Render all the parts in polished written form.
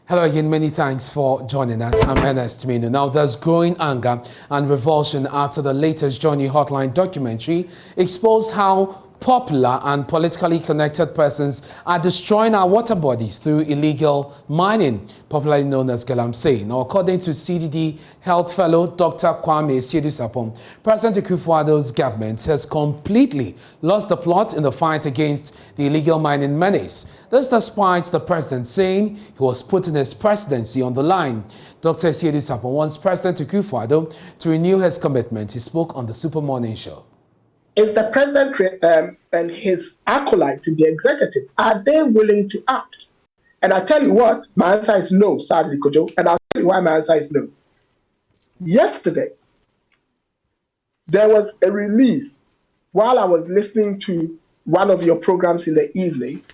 Hello again, many thanks for joining us. I'm Ernest Minu. Now, there's growing anger and revulsion after the latest Johnny Hotline documentary exposed how popular and politically connected persons are destroying our water bodies through illegal mining, popularly known as galamsey. Now, according to CDD Health Fellow Dr. Kwame Siedu-Sapong, President Akufo-Addo's government has completely lost the plot in the fight against the illegal mining menace. This despite the president saying he was putting his presidency on the line. Dr. Siedu-Sapong wants President Akufo-Addo to renew his commitment. He spoke on the Super Morning Show. Is the president and his acolytes in the executive, are they willing to act? And I tell you what, my answer is no, sadly, Kojo, and I'll tell you why my answer is no. Yesterday, there was a release while I was listening to one of your programs in the evening,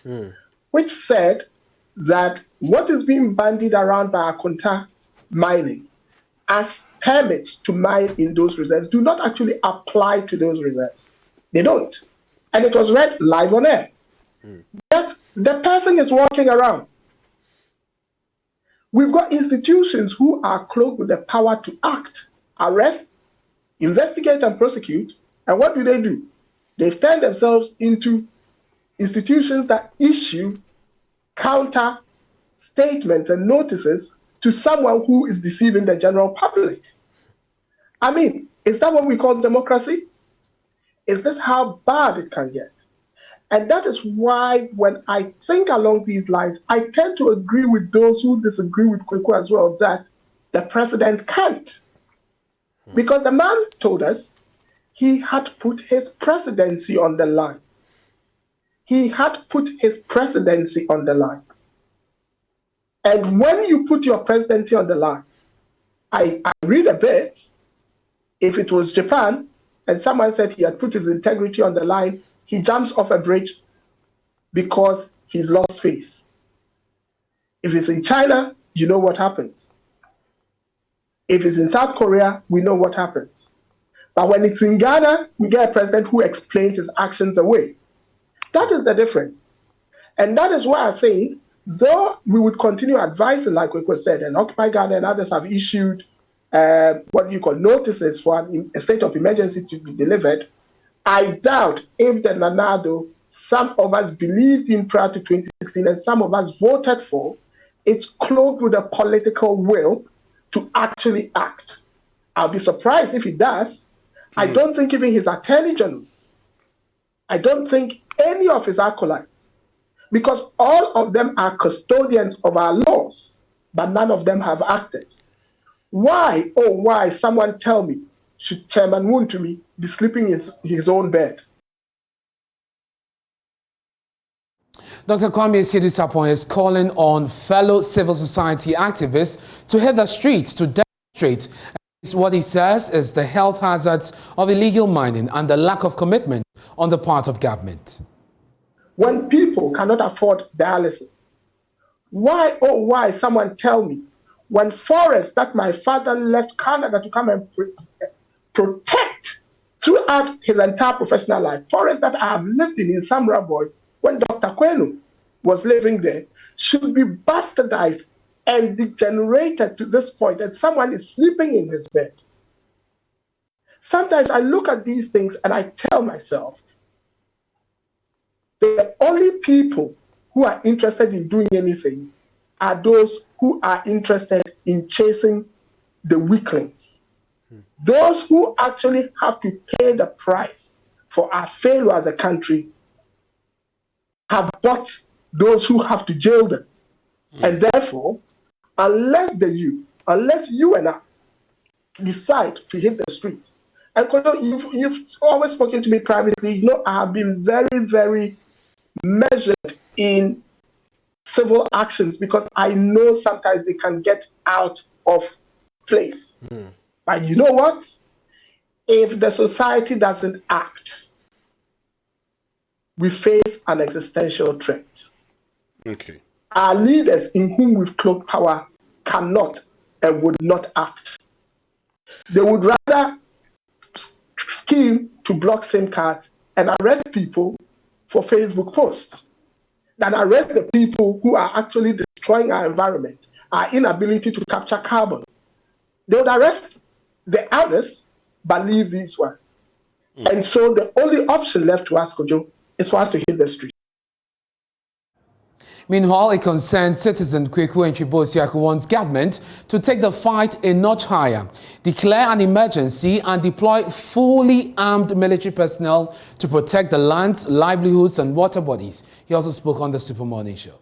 which said that what is being bandied around by Akonta mining as permits to mine in those reserves do not actually apply to those reserves. They don't. And it was read live on air. Yet the person is walking around. We've got institutions who are clothed with the power to act, arrest, investigate, and prosecute. And what do? They turn themselves into institutions that issue counter statements and notices to someone who is deceiving the general public. I mean, is that what we call democracy? Is this how bad it can get? And that is why when I think along these lines, I tend to agree with those who disagree with Kweku as well, that the president can't. Because the man told us he had put his presidency on the line. He had put his presidency on the line. And when you put your presidency on the line, I read a bit, if it was Japan, and someone said he had put his integrity on the line, he jumps off a bridge because he's lost face. If it's in China, you know what happens. If it's in South Korea, we know what happens. But when it's in Ghana, we get a president who explains his actions away. That is the difference. And that is why I think, though we would continue advising, like Kweku said, and Occupy Ghana and others have issued notices for a state of emergency to be delivered, I doubt if the Nanado some of us believed in prior to 2016 and some of us voted for, it's clothed with a political will to actually act. I'll be surprised if he does. I don't think even his attorney general, I don't think any of his acolytes, because all of them are custodians of our laws, but none of them have acted. Why, oh why, someone tell me, should Chairman Wontumi be sleeping in his own bed? Dr. Kwame Siedu-Sapong is calling on fellow civil society activists to hit the streets to demonstrate what he says is the health hazards of illegal mining and the lack of commitment on the part of government. When people cannot afford dialysis, why, oh why, someone tell me, when forests that my father left Canada to come and protect throughout his entire professional life, forests that I have lived in Samraboy, when Dr. Kwenu was living there, should be bastardized and degenerated to this point that someone is sleeping in his bed. Sometimes I look at these things and I tell myself, the only people who are interested in doing anything are those who are interested in chasing the weaklings. Those who actually have to pay the price for our failure as a country have bought those who have to jail them. And therefore, unless the youth, unless you and I decide to hit the streets, and you've always spoken to me privately, you know I have been very, very measured in civil actions because I know sometimes they can get out of place. But you know what? If the society doesn't act, we face an existential threat. Okay. Our leaders in whom we've cloaked power cannot and would not act. They would rather scheme to block SIM cards and arrest people for Facebook posts than arrest the people who are actually destroying our environment, our inability to capture carbon. They would arrest the others, but leave these ones. And so the only option left to us, Kojo, is for us to hit the street. Meanwhile, a concerned citizen, Kweku Nchiboziaku, wants government to take the fight a notch higher, declare an emergency and deploy fully armed military personnel to protect the lands, livelihoods and water bodies. He also spoke on the Super Morning Show.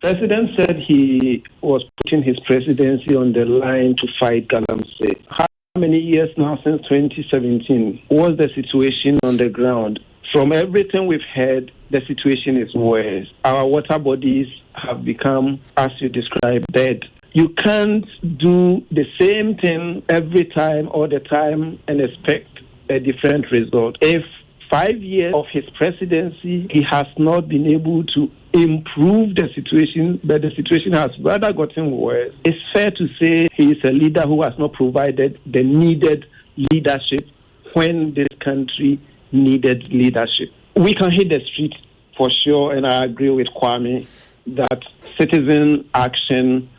President said he was putting his presidency on the line to fight Galamsey. How many years now since 2017? What's the situation on the ground? From everything we've heard, the situation is worse. Our water bodies have become, as you described, dead. You can't do the same thing every time, all the time, and expect a different result. If 5 years of his presidency, he has not been able to improve the situation, but the situation has rather gotten worse. It's fair to say he is a leader who has not provided the needed leadership when this country needed leadership. We can hit the street for sure, and I agree with Kwame that citizen action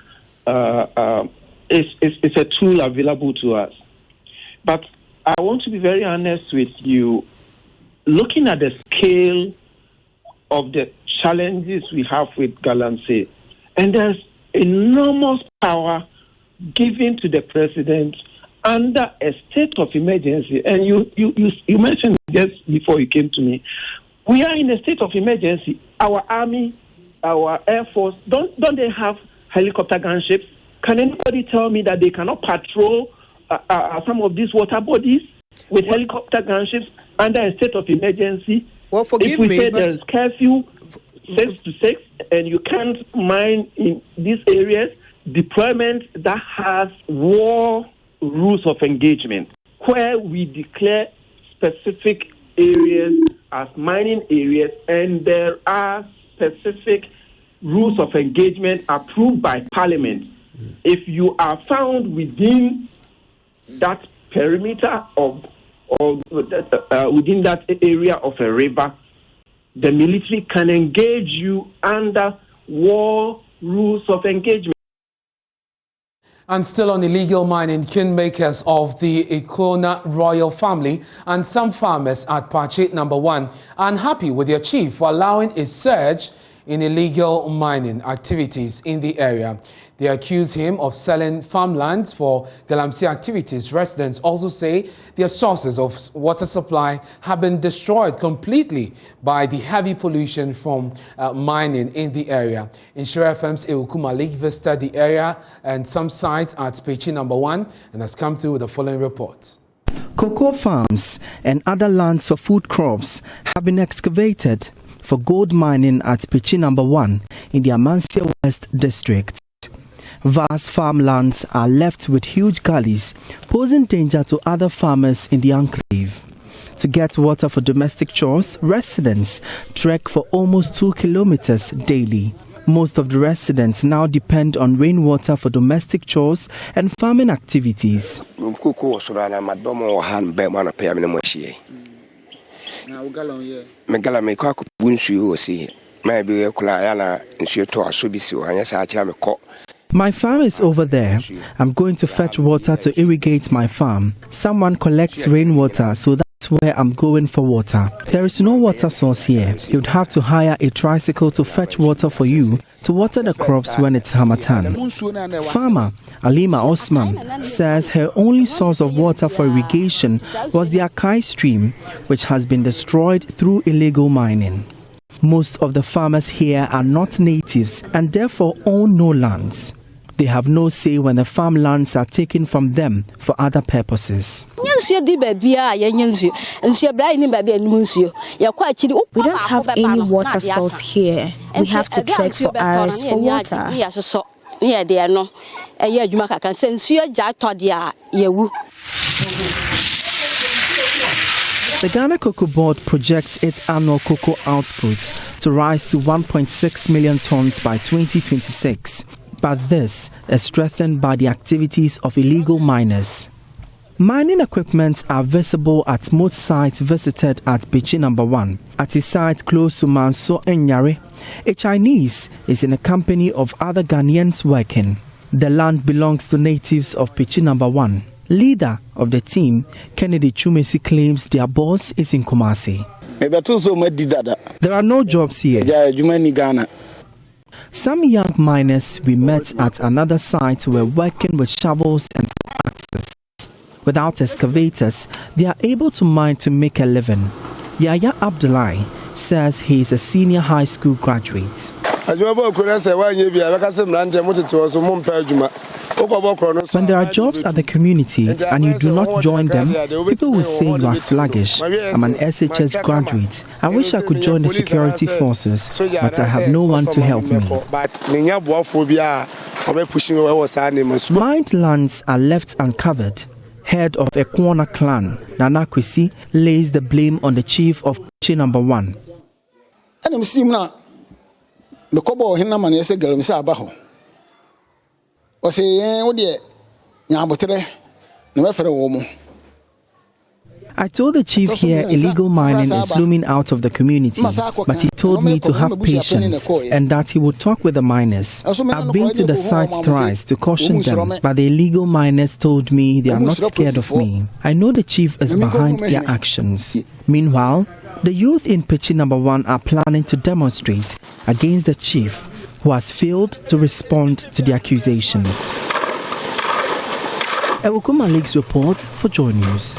is a tool available to us. But I want to be very honest with you. Looking at the scale of the challenges we have with Galamsey, and there's enormous power given to the president under a state of emergency. And you mentioned just before you came to me, we are in a state of emergency. Our army, our air force, don't they have helicopter gunships? Can anybody tell me that they cannot patrol some of these water bodies with helicopter gunships under a state of emergency? Well, forgive me, if we say but there's curfew 6 to 6 and you can't mine in these areas, deployment that has war rules of engagement, where we declare specific areas as mining areas, and there are specific rules of engagement approved by Parliament. If you are found within that perimeter or within that area of a river, the military can engage you under war rules of engagement. And still on illegal mining, Kingmakers of the Ikona royal family and some farmers at Pakyi Number 1 are unhappy with their chief for allowing a surge in illegal mining activities in the area. They accuse him of selling farmlands for Galamsey activities. Residents also say their sources of water supply have been destroyed completely by the heavy pollution from mining in the area. Insure FM's Ewuku Malik visited the area and some sites at Pakyi Number 1 and has come through with the following report. Cocoa farms and other lands for food crops have been excavated for gold mining at Pakyi Number 1 in the Amansia West district. Vast farmlands are left with huge gullies, posing danger to other farmers in the enclave. To get water for domestic chores, residents trek for almost 2 kilometers daily. Most of the residents now depend on rainwater for domestic chores and farming activities. My farm is over there. I'm going to fetch water to irrigate my farm. Someone collects rainwater, so that's where I'm going for water. There is no water source here. You'd have to hire a tricycle to fetch water for you to water the crops when it's Hamatan. Farmer Alima Osman says her only source of water for irrigation was the Akai stream, which has been destroyed through illegal mining. Most of the farmers here are not natives and therefore own no lands. They have no say when the farmlands are taken from them for other purposes. We don't have any water source here. We have to trek for hours for water. The Ghana Cocoa Board projects its annual cocoa output to rise to 1.6 million tons by 2026. But this is strengthened by the activities of illegal miners. Mining equipment are visible at most sites visited at Pakyi Number 1. At a site close to Manso Enyare, a Chinese is in a company of other Ghanaians working. The land belongs to natives of Pakyi Number 1. Leader of the team, Kennedy Chumesi, claims their boss is in Kumasi. There are no jobs here. Some young miners we met at another site were working with shovels and axes. Without excavators, they are able to mine to make a living. Yaya Abdullahi says he is a senior high school graduate. When there are jobs at the community and you do not join them, people will say you are sluggish. I'm an SHS graduate. I wish I could join the security forces, but I have no one to help me. Mined lands are left uncovered. Head of Ekwana clan, Nana Kwesi, lays the blame on the chief of Pakyi Number 1. I told the chief here illegal mining is looming out of the community, but he told me to have patience and that he would talk with the miners. I've been to the site thrice to caution them, but the illegal miners told me they are not scared of me. I know the chief is behind their actions. Meanwhile, the youth in Pakyi Number 1 are planning to demonstrate against the chief, who has failed to respond to the accusations. Ewokuma Leaks report for Joy News.